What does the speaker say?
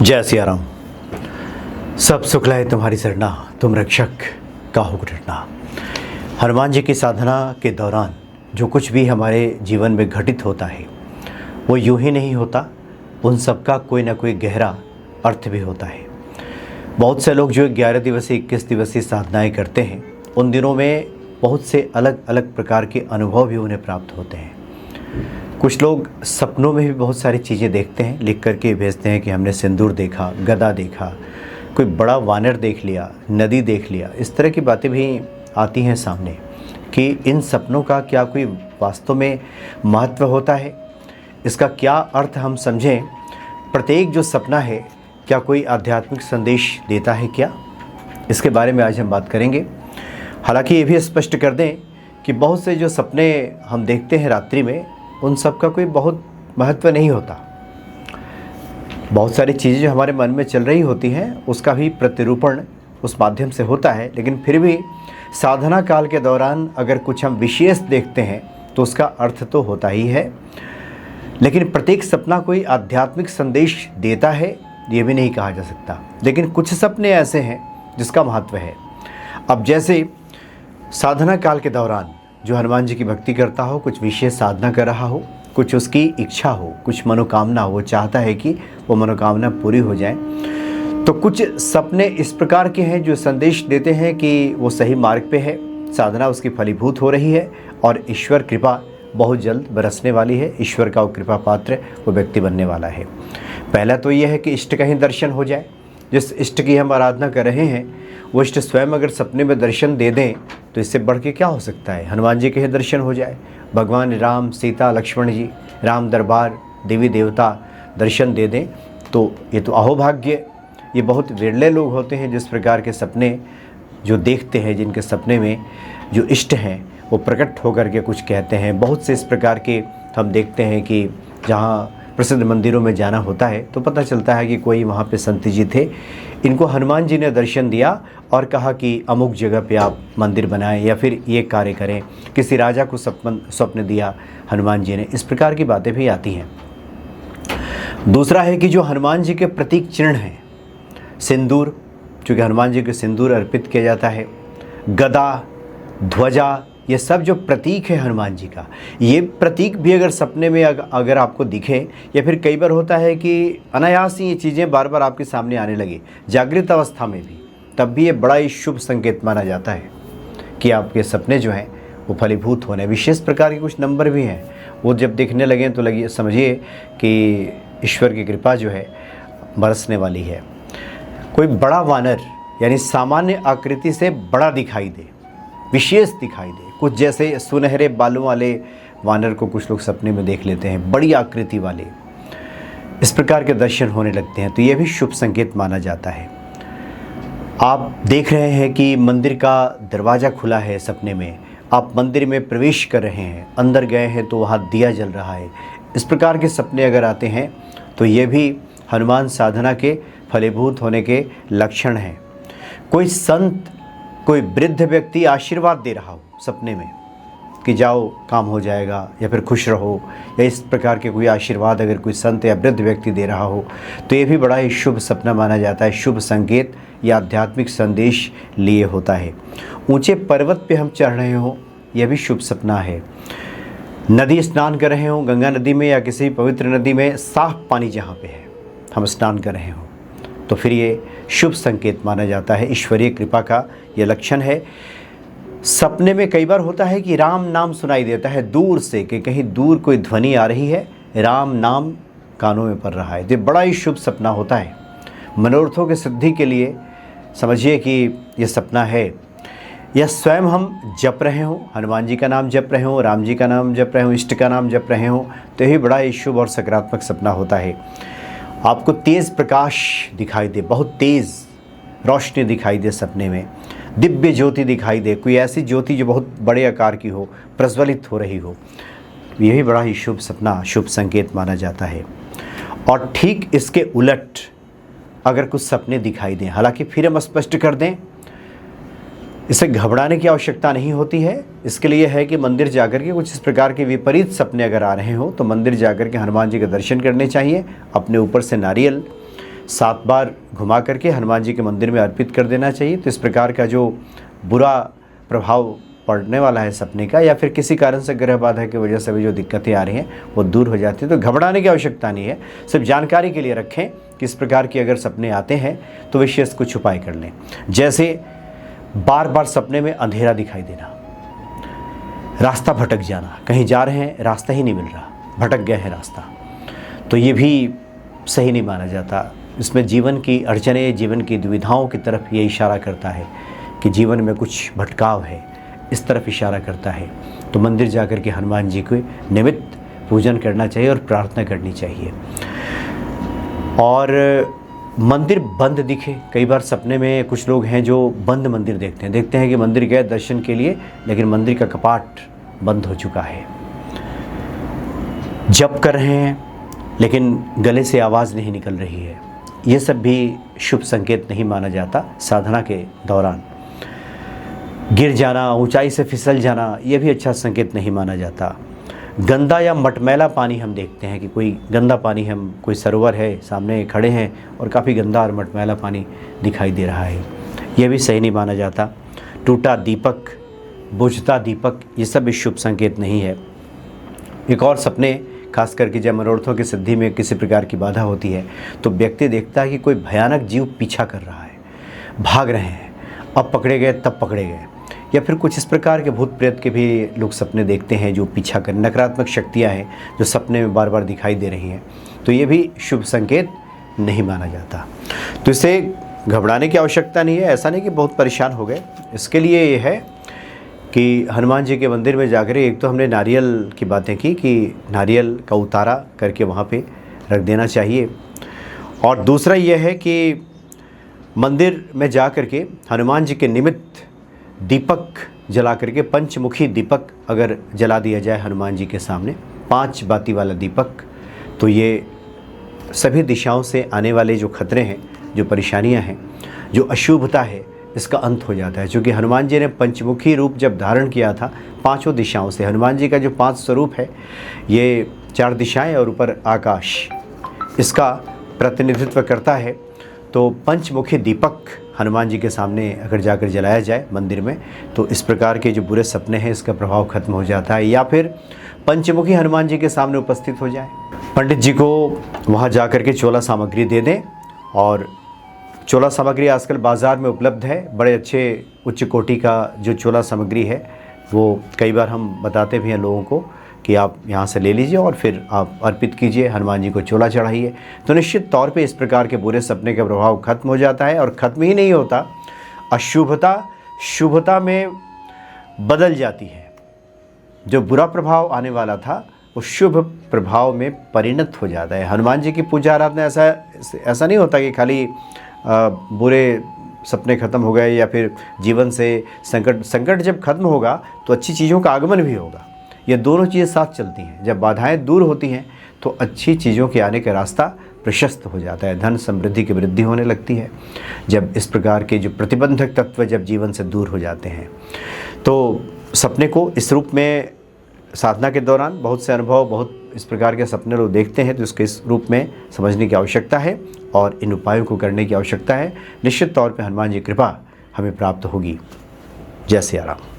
जय सिया राम। सब सुख लाए तुम्हारी सरना, तुम रक्षक काहू को डरना। हनुमान जी की साधना के दौरान जो कुछ भी हमारे जीवन में घटित होता है वो यूं ही नहीं होता, उन सब का कोई ना कोई गहरा अर्थ भी होता है। बहुत से लोग जो 11 दिवसीय 21 दिवसीय साधनाएं करते हैं उन दिनों में बहुत से अलग अलग प्रकार के अनुभव भी उन्हें प्राप्त होते हैं। कुछ लोग सपनों में भी बहुत सारी चीज़ें देखते हैं, लिख करके भेजते हैं कि हमने सिंदूर देखा, गदा देखा, कोई बड़ा वानर देख लिया, नदी देख लिया। इस तरह की बातें भी आती हैं सामने कि इन सपनों का क्या कोई वास्तव में महत्व होता है, इसका क्या अर्थ हम समझें। प्रत्येक जो सपना है क्या कोई आध्यात्मिक संदेश देता है क्या, इसके बारे में आज हम बात करेंगे। हालांकि ये भी स्पष्ट कर दें कि बहुत से जो सपने हम देखते हैं रात्रि में उन सब का कोई बहुत महत्व नहीं होता। बहुत सारी चीज़ें जो हमारे मन में चल रही होती हैं उसका भी प्रतिरूपण उस माध्यम से होता है, लेकिन फिर भी साधना काल के दौरान अगर कुछ हम विशेष देखते हैं तो उसका अर्थ तो होता ही है। लेकिन प्रत्येक सपना कोई आध्यात्मिक संदेश देता है ये भी नहीं कहा जा सकता, लेकिन कुछ सपने ऐसे हैं जिसका महत्व है। अब जैसे साधना काल के दौरान जो हनुमान जी की भक्ति करता हो, कुछ विशेष साधना कर रहा हो, कुछ उसकी इच्छा हो, कुछ मनोकामना हो, वो चाहता है कि वो मनोकामना पूरी हो जाए, तो कुछ सपने इस प्रकार के हैं जो संदेश देते हैं कि वो सही मार्ग पे है, साधना उसकी फलीभूत हो रही है और ईश्वर कृपा बहुत जल्द बरसने वाली है, ईश्वर का वो कृपा पात्र वो व्यक्ति बनने वाला है। पहला तो ये है कि इष्ट का ही दर्शन हो जाए। जिस इष्ट की हम आराधना कर रहे हैं वो इष्ट स्वयं अगर सपने में दर्शन दे दें तो इससे बढ़ के क्या हो सकता है। हनुमान जी के ही दर्शन हो जाए, भगवान राम, सीता, लक्ष्मण जी, राम दरबार, देवी देवता दर्शन दे दें तो ये तो अहोभाग्य। ये बहुत विरले लोग होते हैं जिस प्रकार के सपने जो देखते हैं, जिनके सपने में जो इष्ट हैं वो प्रकट होकर के कुछ कहते हैं। बहुत से इस प्रकार के हम देखते हैं कि जहाँ प्रसिद्ध मंदिरों में जाना होता है तो पता चलता है कि कोई वहाँ पे संत जी थे, इनको हनुमान जी ने दर्शन दिया और कहा कि अमुक जगह पे आप मंदिर बनाएं या फिर ये कार्य करें। किसी राजा को स्वप्न दिया हनुमान जी ने। इस प्रकार की बातें भी आती हैं। दूसरा है कि जो हनुमान जी के प्रतीक चिन्ह हैं, सिंदूर, चूँकि हनुमान जी को सिंदूर अर्पित किया जाता है, गदा, ध्वजा, ये सब जो प्रतीक है हनुमान जी का, ये प्रतीक भी अगर सपने में अगर आपको दिखे, या फिर कई बार होता है कि अनायास ही ये चीज़ें बार बार आपके सामने आने लगे जागृत अवस्था में भी, तब भी ये बड़ा ही शुभ संकेत माना जाता है कि आपके सपने जो हैं वो फलीभूत होने। विशेष प्रकार के कुछ नंबर भी हैं, वो जब दिखने लगें तो लगे समझिए कि ईश्वर की कृपा जो है बरसने वाली है। कोई बड़ा वानर यानी सामान्य आकृति से बड़ा दिखाई दे, विशेष दिखाई दे, कुछ जैसे सुनहरे बालों वाले वानर को कुछ लोग सपने में देख लेते हैं, बड़ी आकृति वाले, इस प्रकार के दर्शन होने लगते हैं तो ये भी शुभ संकेत माना जाता है। आप देख रहे हैं कि मंदिर का दरवाज़ा खुला है, सपने में आप मंदिर में प्रवेश कर रहे हैं, अंदर गए हैं तो वहाँ दिया जल रहा है, इस प्रकार के सपने अगर आते हैं तो ये भी हनुमान साधना के फलीभूत होने के लक्षण हैं। कोई संत, कोई वृद्ध व्यक्ति आशीर्वाद दे रहा हो सपने में कि जाओ काम हो जाएगा या फिर खुश रहो, या इस प्रकार के कोई आशीर्वाद अगर कोई संत या वृद्ध व्यक्ति दे रहा हो तो ये भी बड़ा ही शुभ सपना माना जाता है, शुभ संकेत या आध्यात्मिक संदेश लिए होता है। ऊंचे पर्वत पे हम चढ़ रहे हों यह भी शुभ सपना है। नदी स्नान कर रहे हों, गंगा नदी में या किसी पवित्र नदी में, साफ पानी जहाँ पे है हम स्नान कर रहे हों तो फिर ये शुभ संकेत माना जाता है, ईश्वरीय कृपा का ये लक्षण है। सपने में कई बार होता है कि राम नाम सुनाई देता है दूर से, कि कहीं दूर कोई ध्वनि आ रही है, राम नाम कानों में पड़ रहा है, ये बड़ा ही शुभ सपना होता है। मनोरथों की सिद्धि के लिए समझिए कि ये सपना है। या स्वयं हम जप रहे हों, हनुमान जी का नाम जप रहे हों, राम जी का नाम जप रहे हों, इष्ट का नाम जप रहे हों तो यही बड़ा ही शुभ और सकारात्मक सपना होता है। आपको तेज़ प्रकाश दिखाई दे, बहुत तेज़ रोशनी दिखाई दे सपने में, दिव्य ज्योति दिखाई दे, कोई ऐसी ज्योति जो बहुत बड़े आकार की हो, प्रज्वलित हो रही हो, यही बड़ा ही शुभ सपना, शुभ संकेत माना जाता है। और ठीक इसके उलट अगर कुछ सपने दिखाई दें, हालांकि फिर हम स्पष्ट कर दें, इसे घबराने की आवश्यकता नहीं होती है। इसके लिए है कि मंदिर जाकर के कुछ इस प्रकार के विपरीत सपने अगर आ रहे हो तो मंदिर जाकर के हनुमान जी के दर्शन करने चाहिए, अपने ऊपर से नारियल 7 बार घुमा करके हनुमान जी के मंदिर में अर्पित कर देना चाहिए। तो इस प्रकार का जो बुरा प्रभाव पड़ने वाला है सपने का, या फिर किसी कारण से ग्रह बाधा की वजह से भी जो दिक्कतें आ रही हैं वो दूर हो जाती है। तो घबराने की आवश्यकता नहीं है, सिर्फ जानकारी के लिए रखें कि इस प्रकार की अगर सपने आते हैं तो विशेष कुछ उपाय कर लें। जैसे बार बार सपने में अंधेरा दिखाई देना, रास्ता भटक जाना, कहीं जा रहे हैं रास्ता ही नहीं मिल रहा, भटक गए हैं रास्ता, तो ये भी सही नहीं माना जाता। इसमें जीवन की अड़चनें, जीवन की दुविधाओं की तरफ ये इशारा करता है कि जीवन में कुछ भटकाव है, इस तरफ इशारा करता है। तो मंदिर जाकर के हनुमान जी को नियमित पूजन करना चाहिए और प्रार्थना करनी चाहिए। और मंदिर बंद दिखे, कई बार सपने में कुछ लोग हैं जो बंद मंदिर देखते हैं कि मंदिर गए दर्शन के लिए, लेकिन मंदिर का कपाट बंद हो चुका है। जप कर रहे हैं लेकिन गले से आवाज़ नहीं निकल रही है, ये सब भी शुभ संकेत नहीं माना जाता। साधना के दौरान गिर जाना, ऊंचाई से फिसल जाना, ये भी अच्छा संकेत नहीं माना जाता। गंदा या मटमैला पानी हम देखते हैं कि कोई गंदा पानी, हम कोई सरोवर है सामने खड़े हैं और काफ़ी गंदा और मटमैला पानी दिखाई दे रहा है, यह भी सही नहीं माना जाता। टूटा दीपक, बुझता दीपक, ये सब भी शुभ संकेत नहीं है। एक और सपने, खास करके जब मनोरथों की सिद्धि में किसी प्रकार की बाधा होती है तो व्यक्ति देखता है कि कोई भयानक जीव पीछा कर रहा है, भाग रहे हैं, अब पकड़े गए तब पकड़े गए, या फिर कुछ इस प्रकार के भूत प्रेत के भी लोग सपने देखते हैं जो पीछा कर, नकारात्मक शक्तियां हैं जो सपने में बार बार दिखाई दे रही हैं, तो ये भी शुभ संकेत नहीं माना जाता। तो इसे घबराने की आवश्यकता नहीं है। ऐसा नहीं कि बहुत परेशान हो गए, इसके लिए ये है कि हनुमान जी के मंदिर में जाकर, एक तो हमने नारियल की बातें की कि नारियल का उतारा करके वहाँ पे रख देना चाहिए, और दूसरा यह है कि मंदिर में जा कर के हनुमान जी के निमित्त दीपक जला करके, पंचमुखी दीपक अगर जला दिया जाए हनुमान जी के सामने, 5 बाती वाला दीपक, तो ये सभी दिशाओं से आने वाले जो खतरे हैं, जो परेशानियां हैं, जो अशुभता है, इसका अंत हो जाता है। क्योंकि हनुमान जी ने पंचमुखी रूप जब धारण किया था, 5 दिशाओं से, हनुमान जी का जो 5 स्वरूप है, ये 4 दिशाएं और ऊपर आकाश, इसका प्रतिनिधित्व करता है। तो पंचमुखी दीपक हनुमान जी के सामने अगर जाकर जलाया जाए मंदिर में, तो इस प्रकार के जो बुरे सपने हैं इसका प्रभाव खत्म हो जाता है। या फिर पंचमुखी हनुमान जी के सामने उपस्थित हो जाए, पंडित जी को वहाँ जा कर के चोला सामग्री दे दें, और चोला सामग्री आजकल बाज़ार में उपलब्ध है, बड़े अच्छे उच्च कोटि का जो चोला सामग्री है, वो कई बार हम बताते भी हैं लोगों को कि आप यहाँ से ले लीजिए और फिर आप अर्पित कीजिए, हनुमान जी को चोला चढ़ाइए। तो निश्चित तौर पे इस प्रकार के बुरे सपने का प्रभाव खत्म हो जाता है, और ख़त्म ही नहीं होता, अशुभता शुभता में बदल जाती है। जो बुरा प्रभाव आने वाला था वो शुभ प्रभाव में परिणत हो जाता है। हनुमान जी की पूजा आराधना ऐसा नहीं होता कि खाली बुरे सपने खत्म हो गए या फिर जीवन से संकट जब खत्म होगा तो अच्छी चीज़ों का आगमन भी होगा। ये दोनों चीज़ें साथ चलती हैं। जब बाधाएं दूर होती हैं तो अच्छी चीज़ों के आने का रास्ता प्रशस्त हो जाता है, धन समृद्धि की वृद्धि होने लगती है। जब इस प्रकार के जो प्रतिबंधक तत्व जब जीवन से दूर हो जाते हैं, तो सपने को इस रूप में साधना के दौरान बहुत से अनुभव, बहुत इस प्रकार के सपने लोग देखते हैं, तो इसके इस रूप में समझने की आवश्यकता है और इन उपायों को करने की आवश्यकता है। निश्चित तौर पे हनुमान जी कृपा हमें प्राप्त होगी। जय सिया राम।